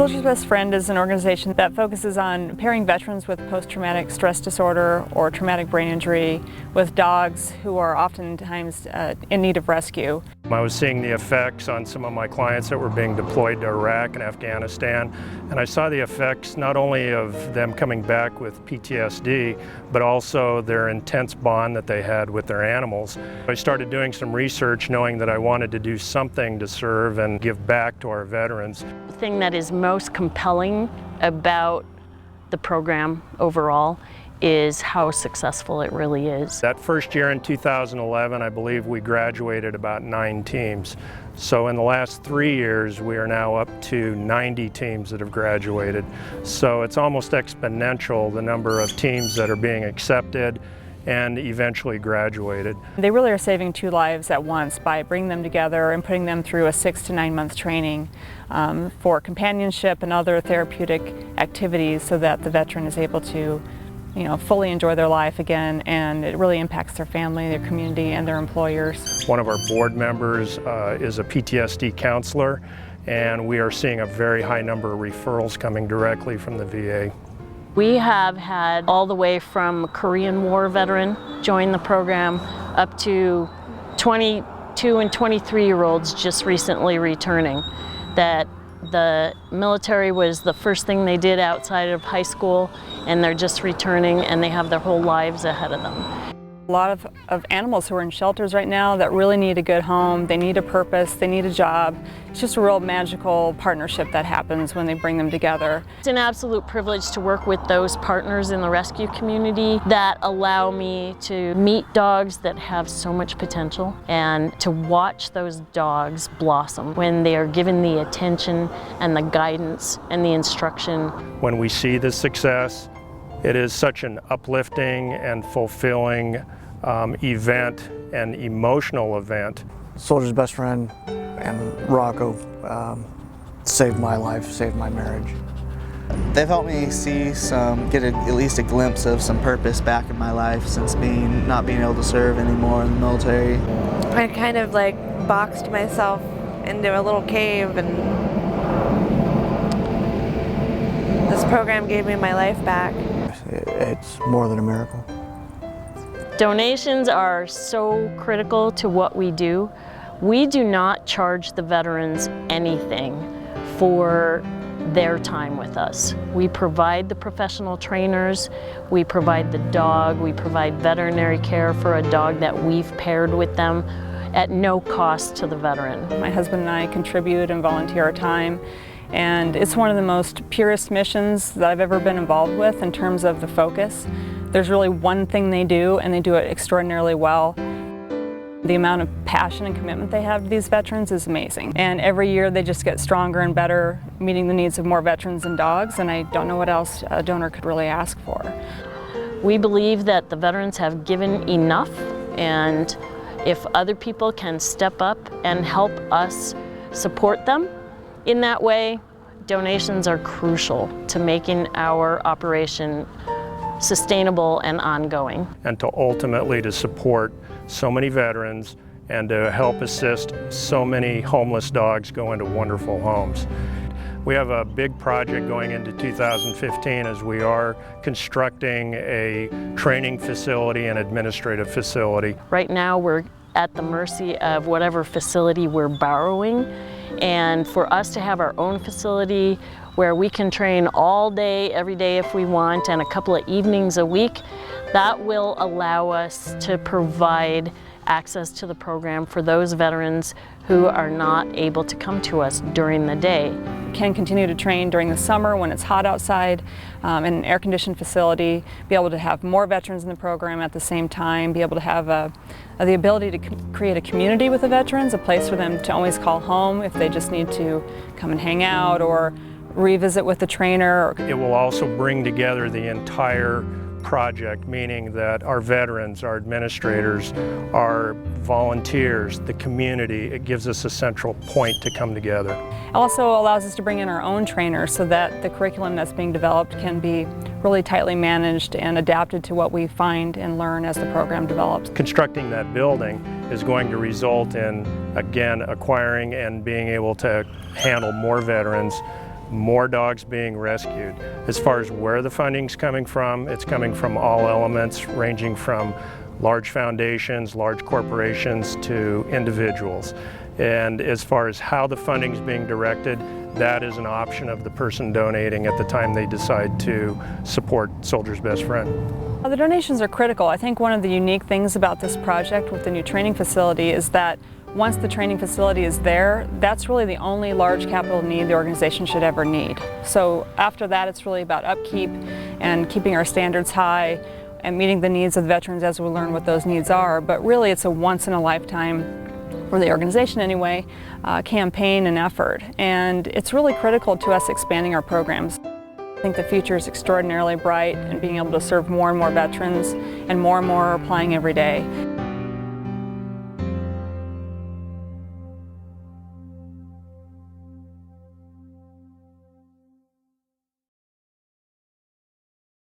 Soldier's Best Friend is an organization that focuses on pairing veterans with post-traumatic stress disorder or traumatic brain injury with dogs who are oftentimes in need of rescue. I was seeing the effects on some of my clients that were being deployed to Iraq and Afghanistan, and I saw the effects not only of them coming back with PTSD, but also their intense bond that they had with their animals. I started doing some research knowing that I wanted to do something to serve and give back to our veterans. The thing that is most compelling about the program overall is how successful it really is. That first year in 2011, I believe we graduated about 9 teams. So in the last 3 years, we are now up to 90 teams that have graduated. So it's almost exponential, the number of teams that are being accepted and eventually graduated. They really are saving 2 lives at once by bringing them together and putting them through a 6 to 9 month training for companionship and other therapeutic activities so that the veteran is able to fully enjoy their life again, and it really impacts their family, their community, and their employers. One of our board members is a PTSD counselor, and we are seeing a very high number of referrals coming directly from the VA. We have had all the way from a Korean War veteran join the program up to 22 and 23-year-olds just recently returning. That the military was the first thing they did outside of high school, and they're just returning and they have their whole lives ahead of them. A lot of animals who are in shelters right now that really need a good home, they need a purpose, they need a job. It's just a real magical partnership that happens when they bring them together. It's an absolute privilege to work with those partners in the rescue community that allow me to meet dogs that have so much potential and to watch those dogs blossom when they are given the attention and the guidance and the instruction. When we see the success, it is such an uplifting and fulfilling event and emotional event. Soldier's Best Friend and Rocco saved my life, saved my marriage. They've helped me see at least a glimpse of some purpose back in my life since not being able to serve anymore in the military. I kind of boxed myself into a little cave, and this program gave me my life back. It's more than a miracle. Donations are so critical to what we do. We do not charge the veterans anything for their time with us. We provide the professional trainers, we provide the dog, we provide veterinary care for a dog that we've paired with them at no cost to the veteran. My husband and I contribute and volunteer our time, and it's one of the most purest missions that I've ever been involved with in terms of the focus. There's really one thing they do, and they do it extraordinarily well. The amount of passion and commitment they have to these veterans is amazing. And every year they just get stronger and better, meeting the needs of more veterans and dogs, and I don't know what else a donor could really ask for. We believe that the veterans have given enough, and if other people can step up and help us support them in that way, donations are crucial to making our operation sustainable and ongoing. And to ultimately to support so many veterans and to help assist so many homeless dogs go into wonderful homes. We have a big project going into 2015 as we are constructing a training facility and administrative facility. Right now we're at the mercy of whatever facility we're borrowing, and for us to have our own facility where we can train all day, every day if we want, and a couple of evenings a week, that will allow us to provide access to the program for those veterans who are not able to come to us during the day. Can continue to train during the summer when it's hot outside in an air-conditioned facility, be able to have more veterans in the program at the same time, be able to have the ability to create a community with the veterans, a place for them to always call home if they just need to come and hang out or revisit with the trainer. It will also bring together the entire project, meaning that our veterans, our administrators, our volunteers, the community, it gives us a central point to come together. It also allows us to bring in our own trainers so that the curriculum that's being developed can be really tightly managed and adapted to what we find and learn as the program develops. Constructing that building is going to result in, again, acquiring and being able to handle more veterans, more dogs being rescued. As far as where the funding's coming from, it's coming from all elements, ranging from large foundations, large corporations, to individuals. And as far as how the funding's being directed, that is an option of the person donating at the time they decide to support Soldier's Best Friend. The donations are critical. I think one of the unique things about this project with the new training facility is that once the training facility is there, that's really the only large capital need the organization should ever need. So after that, it's really about upkeep and keeping our standards high and meeting the needs of the veterans as we learn what those needs are. But really, it's a once-in-a-lifetime, for the organization anyway, campaign and effort. And it's really critical to us expanding our programs. I think the future is extraordinarily bright, and being able to serve more and more veterans and more are applying every day.